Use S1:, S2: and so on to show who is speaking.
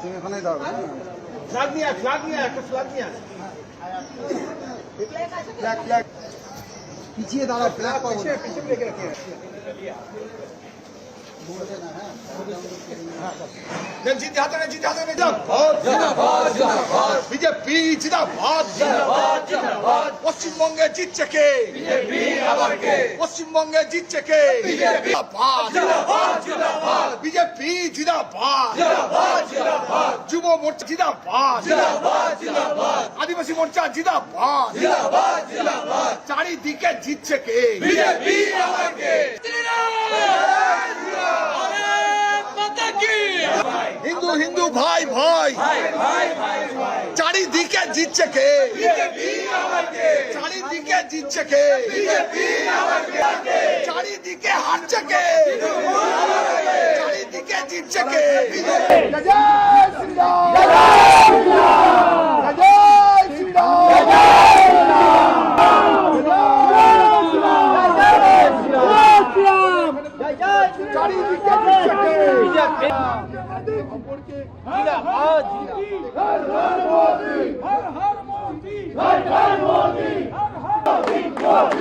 S1: এখানেই দাও
S2: ফ্ল্যাগ নিয়ে একটা ফ্ল্যাগ নিয়ে
S1: ফ্ল্যাগ পিছিয়ে দাঁড়াও, ফ্ল্যাগ পাবো না।
S2: পিছিয়ে রেখে রাখি বিজেপি জিন্দাবাদ, পশ্চিমবঙ্গে জিতছে কে? পশ্চিমবঙ্গে জিতছে কে? বিজেপি জিন্দাবাদ, যুব মোর্চা জিন্দাবাদ, আদিবাসী মোর্চা জিন্দাবাদ, চারিদিকে জিতছে কে? হিন্দু হিন্দু ভাই ভাই, চারিদিকে জিতছে কে? চারিদিকে জিতছে কে? চারিদিকে হারছে কে? চারিদিকে জিতছে কে? চারিদিকে জিতছে কে?
S3: जिंदाबाद हर हर मोदी हर हर मोदी हर हर मोदी